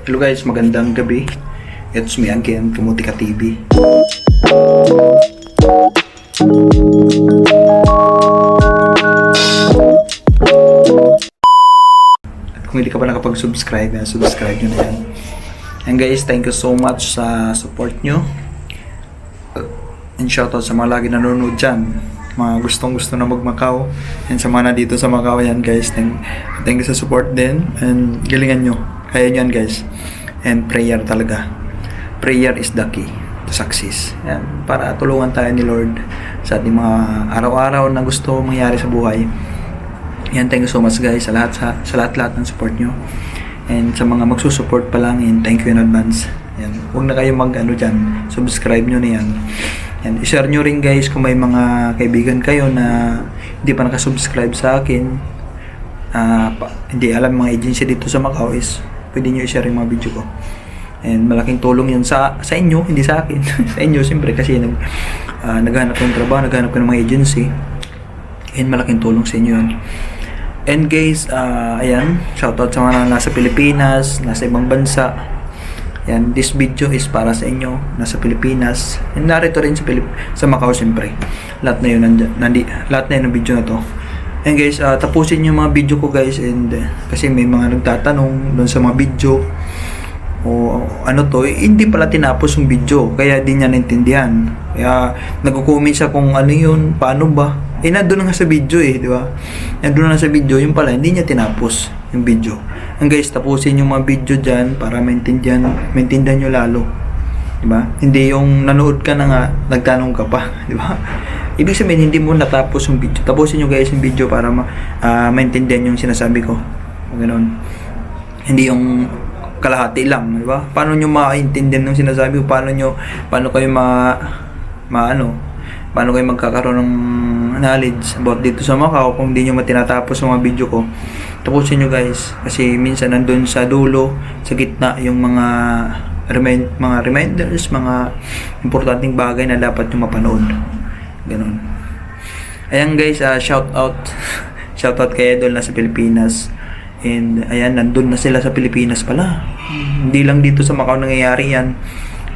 Hello guys, magandang gabi. It's me again, Kamutika TV. At kung hindi ka pa nakapag-subscribe, subscribe nyo na yan. And guys, thank you so much sa support nyo. And shoutout sa mga lagi nanonood dyan, mga gustong gusto na mag-Macau, and sa mga nandito sa Macau yan guys, thank you sa support din, and galingan nyo, kaya nyo yan guys. And prayer talaga, prayer is the key to success yan, para tulungan tayo ni Lord sa ating mga araw-araw na gusto mangyari sa buhay yan. Thank you so much guys sa lahat ng support nyo, and sa mga magsusupport pa lang, and thank you in advance yan. Huwag na kayo dyan, subscribe nyo na yan. And i-share nyo rin guys kung may mga kaibigan kayo na hindi pa nakasubscribe sa akin, hindi alam mga agency dito sa Macau, is pwede nyo i-share yung mga video ko. And malaking tulong yun sa inyo, hindi sa akin. Sa inyo siyempre, kasi naghanap ng trabaho, naghanap ko ng mga agency, and malaking tulong sa inyo yun. And guys, ayan, shoutout sa mga nasa Pilipinas, nasa ibang bansa. Yan, this video is para sa inyo, nasa Pilipinas, and narito rin sa Macau siyempre. Lahat na yun lahat na yun ng video na to. And guys, tapusin yung mga video ko guys, and kasi may mga nagtatanong doon sa mga video, o ano to, hindi pala tinapos yung video, kaya di niya naintindihan. Kaya nagko-comment siya kung ano yun, paano ba? Nandun nga sa video di ba? Nandun na sa video, yung pala hindi niya tinapos yung video. And guys, tapusin yung mga video dyan para maintindihan nyo lalo, di ba? Hindi yung nanood ka na nga, nagtanong ka pa, di ba? Ibig sabihin, hindi mo natapos yung video. Tapusin nyo guys yung video para maintindihan yung sinasabi ko. Ganoon. Hindi yung kalahati lang, di ba? Paano nyo maintindihan yung sinasabi ko? Paano kayo paano kayo magkakaroon ng knowledge about dito sa Macau kung hindi nyo matinatapos yung mga video ko? Tapusin nyo guys, kasi minsan nandun sa dulo, sa gitna, yung mga reminders, mga importanteng bagay na dapat nyo mapanood. Ganun. Ayan guys, shoutout kay Idol na sa Pilipinas. And ayan, nandun na sila sa Pilipinas pala. Hindi lang dito sa Macau nangyayari yan,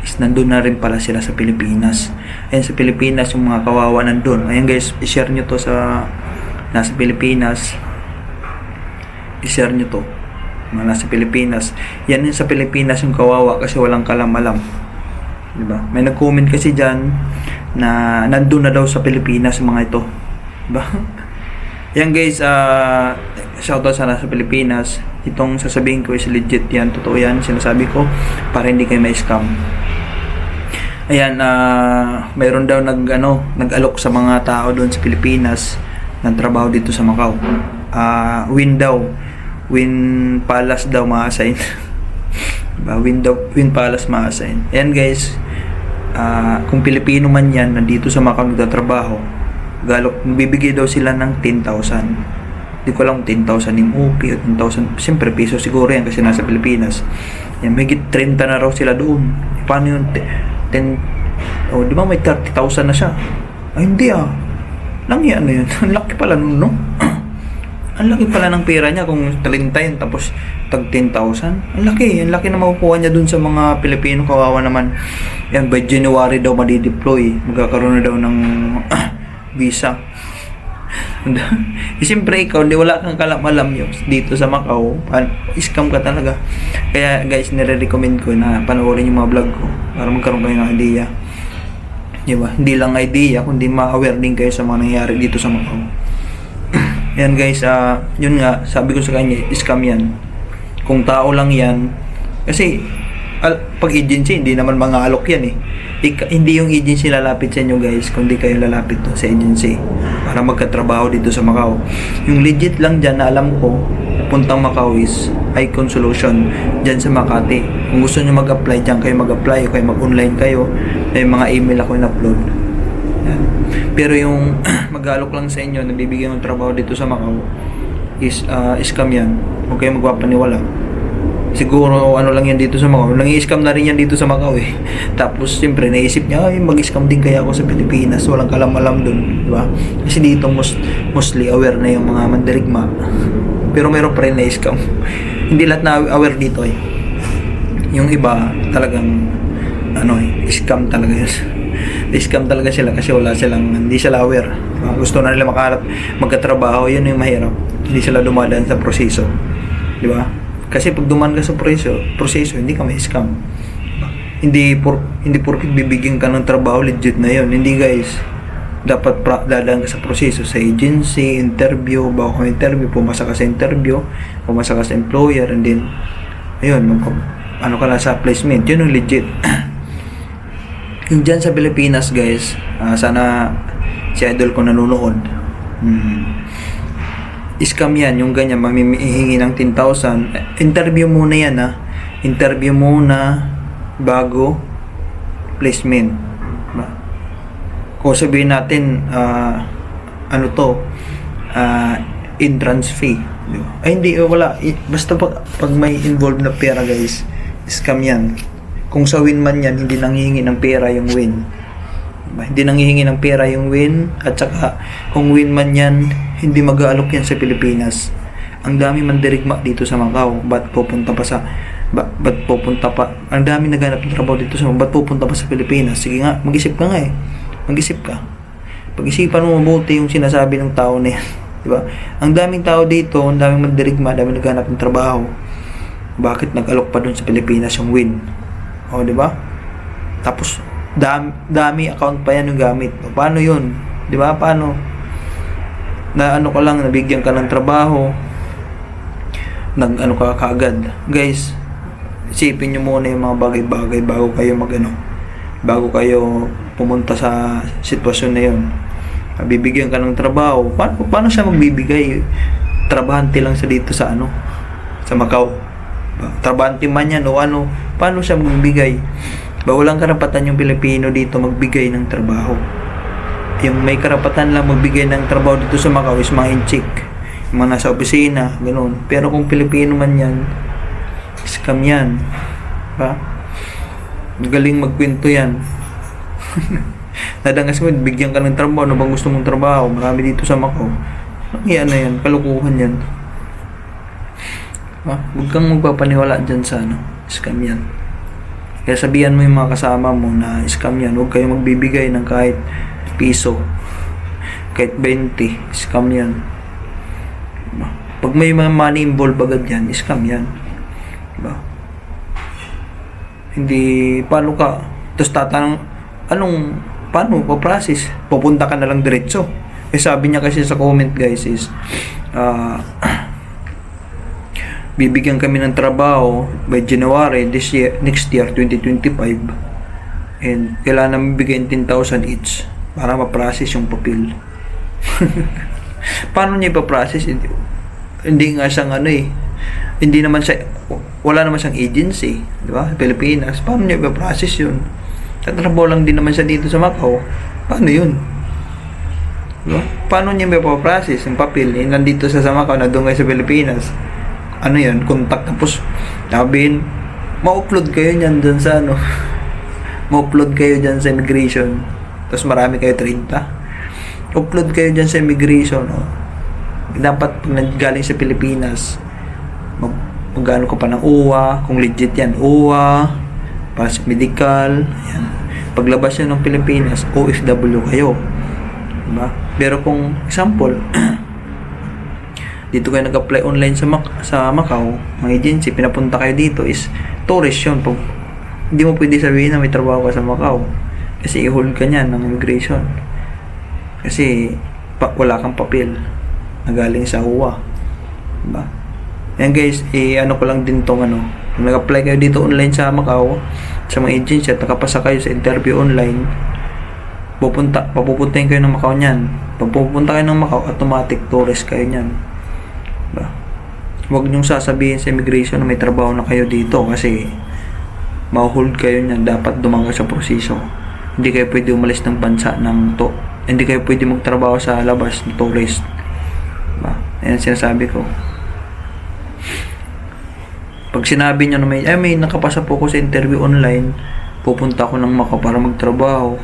is nandun na rin pala sila sa Pilipinas. Ayan, sa Pilipinas yung mga kawawa nandun. Ayan guys, i-share nyo to sa nasa Pilipinas. I-share nyo to, mga nasa Pilipinas. Yan yung sa Pilipinas yung kawawa kasi walang kalam-alam, diba? May nag-comment kasi dyan na nandun na daw sa Pilipinas mga ito, diba? Yan guys, shoutout sa nasa Pilipinas. Itong sasabihin ko is legit yan, totoo yan, sinasabi ko para hindi kayo ma-scam. Ayan, mayroon daw nag-alok sa mga tao doon sa Pilipinas ng trabaho dito sa Macau. Win Palace daw ma-assign. Win Palace ma-assign. Ayan guys, kung Pilipino man yan, nandito sa Macau nagtatrabaho, bibigay daw sila ng 10,000. Hindi ko lang 10,000 yung OP o 10,000. Siyempre, piso siguro yan kasi nasa Pilipinas. Yan, may 30 na raw sila doon. Paano yung 10? Di ba may 30,000 na siya? Ay, hindi Lang yan na yun. Ang laki pala nun, no? Ang laki pala ng pera niya kung 30 yun, tapos tag 10,000. Ang laki na makukuha niya dun sa mga Pilipino, kawawa naman. Yan, by January daw madideploy. Magkakaroon na daw ng visa. Siyempre ikaw, wala kang kalam-alam yun dito sa Macau, scam ka talaga. Kaya guys, nire-recommend ko na panoorin yung mga vlog ko para magkaroon kayo ng idea, diba? Hindi lang idea, kundi ma-aware din kayo sa mga nangyayari dito sa Macau. Yan guys, yun nga, sabi ko sa kanya, scam yan. Kung tao lang yan, kasi pag agency, hindi naman mga alok yan hindi yung agency lalapit sa inyo guys, kundi kayo lalapit sa agency para magkatrabaho dito sa Macau. Yung legit lang dyan na alam ko, puntang Macau is Icon Solution dyan sa Makati. Kung gusto nyo mag-apply dyan, kayo mag-apply o kayo mag-online kayo. May mga email ako in-upload. Yan. Pero yung mag-alok lang sa inyo, nabibigyan ng trabaho dito sa Macau, is scam yan. Huwag kayo magpapaniwala. Siguro ano lang yan dito sa Macau. Nang-i-scam na rin yan dito sa Macau Tapos siyempre naisip niya, mag-scam din kaya ako sa Pilipinas. Walang kalam-alam dun, diba? Kasi dito mostly aware na yung mga mandirigma. Pero meron pa rin na-scam. Hindi lahat na aware dito Yung iba talagang scam talaga yun. Scam talaga sila kasi hindi sila aware. Gusto na nila magkatrabaho, yun yung mahirap. Hindi sila dumadaan sa proseso. Di ba? Kasi pag dumaan ka sa proseso, hindi ka may scam. Hindi porket bibigyan ka ng trabaho, legit na yun. Hindi guys. Dapat dadaan ka sa proseso, sa agency, interview, bago ka interview, pumasa ka sa interview, pumasa ka sa employer, and then, ayun, ka na sa placement. Yun yung legit. Yung dyan sa Pilipinas, guys, sana si idol ko nanonood. Scam yan, yung ganyan, mamihingi ng 10,000. Interview muna yan, Interview muna bago placement. Kung sabihin natin, entrance fee. Diba? Ay, hindi, wala. Basta pag may involved na pera, guys, scam yan. Kung sa win man yan, hindi nanghihingi ng pera yung win. Diba? Hindi nanghihingi ng pera yung win. At saka, kung win man yan, hindi mag-aalok yan sa Pilipinas. Ang dami mandirigma dito sa Macau. Ba't pupunta pa? Ang dami naghanap ng trabaho dito sa Macau. Ba't pupunta pa sa Pilipinas? Sige nga, mag-isip ka nga Mag-isip ka. Pag-isipan mo mabuti yung sinasabi ng tao na yan. Diba? Ang daming tao dito, ang daming mandirigma, ang daming naghanap ng trabaho. Bakit nag-alok pa dun sa Pilipinas yung win? O, diba? Tapos, dami account pa yan yung gamit. O, paano yun? Diba? Paano? Nabigyan ka ng trabaho. Ka kaagad. Guys, isipin nyo muna yung mga bagay-bagay bago kayo pumunta sa sitwasyon na yun. Bibigyan ka ng trabaho. Paano siya magbibigay? Trabahante lang siya dito sa Macau. Trabahante man yan o paano siya magbibigay? Walang karapatan yung Pilipino dito magbigay ng trabaho. Yung may karapatan lang magbigay ng trabaho dito sa Macau is mga inchik, yung mga nasa opisina, ganoon. Pero kung Pilipino man yan, scam yan. Galing magkwento yan. Nadangas mo, bigyan ka ng trabaho. Ano bang gusto mong trabaho? Marami dito sa Macau. Yan na yan, kalukuhan yan. Huwag kang magpapaniwala dyan sa scam yan. Kaya sabihan mo yung mga kasama mo na scam yan. Huwag kayong magbibigay ng kahit piso, kahit 20, scam yan. Pag may mga money involved agad yan, scam yan. Diba? Hindi, paano ka? Tapos tatanong, paano pa-process? Pupunta ka na lang diretso. Sabi niya kasi sa comment, guys, is bibigyan kami ng trabaho by January next year 2025, and kailangan namin bigyan 10,000 each para ma-process yung papel. Paano niya ipa-process? Hindi nga siyang hindi naman siya, wala naman siyang agency, di ba? Pilipinas. Paano niya ipa-process yun? Tatrabaho lang din naman siya dito sa Macau. Paano yun? Diba? Paano niya ipa-process yung papel? Nandito sa Macau, na doon kayo sa Pilipinas. Yan? Contact. Tapos, sabihin, ma-upload kayo niyan dun sa ma-upload kayo dyan sa immigration. Tapos marami kayo 30. Upload kayo dyan sa immigration. Dapat pag galing sa Pilipinas, magano ka pa ng UWA, kung legit yan, UWA, pass medical, yan. Paglabas nyo ng Pilipinas, OFW kayo. Diba? Pero kung example, dito kayo nag-apply online sa Macau, mga agency, pinapunta kayo dito, is tourist yun. Hindi mo pwede sabihin na may trabaho ka sa Macau. Kasi i-hold ka niyan ng immigration. Kasi wala kang papel na galing sa UWA. Diba? Yan guys, ko lang din tong kung nag-apply kayo dito online sa Macau, sa mga agency at nakapasa kayo sa interview online, papupuntahin kayo ng Macau niyan. Pag pupunta kayo ng Macau, automatic tourist kayo niyan. Diba? Huwag niyong sasabihin sa immigration na may trabaho na kayo dito kasi ma-hold kayo niyan. Dapat dumangga sa proseso. Hindi kayo pwede umalis ng bansa hindi kayo pwede magtrabaho sa labas ng tourist. Diba? Ayan sinasabi ko. Pag sinabi niyo na may nakapasa po ko sa interview online, pupunta ako ng Macau para magtrabaho,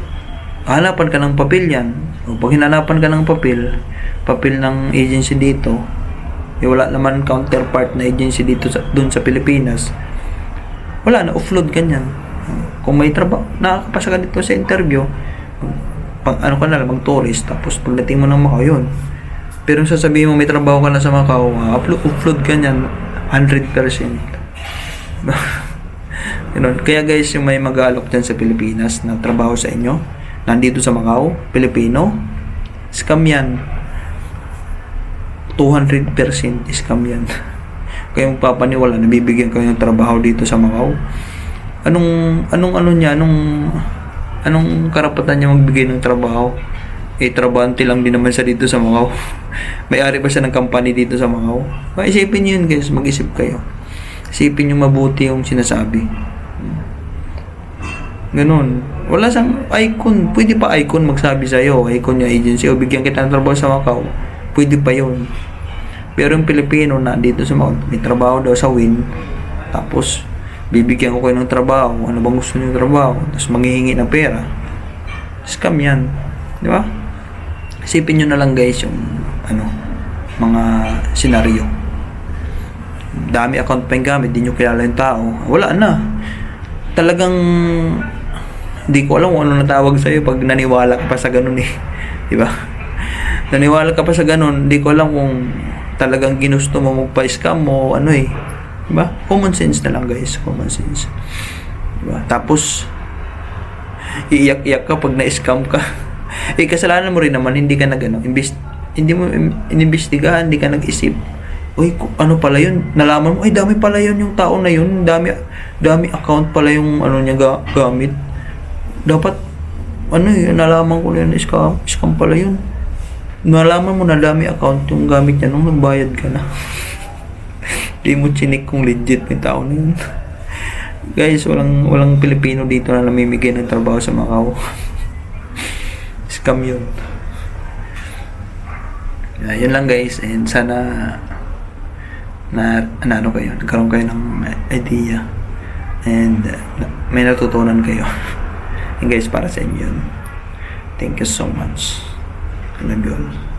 hanapan ka ng papel yan. O pag hinanapan ka ng papel ng agency dito, wala naman counterpart na agency dito doon sa Pilipinas, wala na, offload ganyan. Kung may trabaho, nakakapasa ka dito sa interview, pag ano ka na lang, mag-tourist, tapos pagdating mo ng Macau, yun. Pero sasabihin mo may trabaho ka na sa Macau, offload ganyan, 100%. Ganun. Kaya guys, yung may mag-aalok dyan sa Pilipinas na trabaho sa inyo, nandito sa Macau, Pilipino, scam yan. 200% scam yan. Kaya magpapaniwala, nabibigyan kayo ng trabaho dito sa Macau. Anong karapatan niya magbigay ng trabaho? Trabahante lang din naman siya dito sa Macau. May-ari pa siya ng company dito sa Macau. Isipin niyo yun guys, mag-isip kayo. Isipin niyo mabuti yung sinasabi. Ganun. Wala siyang icon. Pwede pa icon magsabi sa'yo. Icon niya agency. O bigyan kita ng trabaho sa Macau. Pwede pa yun. Pero yung Pilipino na dito sa Macau, may trabaho daw sa Win. Tapos, bibigyan ko kayo ng trabaho. Ano bang gusto niyo trabaho? Tapos manghihingi ng pera. Scam yan. Di ba? Isipin nyo na lang guys yung mga senaryo. Dami account pa yung gamit. Di nyo kilala yung tao. Wala na. Talagang hindi ko alam kung ano natawag sa'yo pag naniwala ka pa sa ganun eh. Diba? Naniwala ka pa sa ganun, hindi ko alam kung talagang ginusto mo magpa-scam mo ano eh. Diba? Common sense na lang guys. Common sense. Diba? Tapos, iiyak-iyak ka pag na-scam ka. Kasalanan mo rin naman, hindi ka hindi mo inimbestigahan, hindi ka nag-isip. Uy, ano pala yun? Nalaman mo, ay dami pala yun yung tao na yun. Dami account pala yung niya gamit. Dapat, nalaman ko na yun, scam pala yun. Nalaman mo na dami account yung gamit niya nung nagbayad ka na. Di mo chinik kung legit yung tao na yun. Guys, walang Pilipino dito na namimigay ng trabaho sa Macau. Scam yun. Yun lang guys, and sana nagkaroon kayo ng idea and may natutunan kayo. And guys, para sa inyo yun. Thank you so much. I love you all.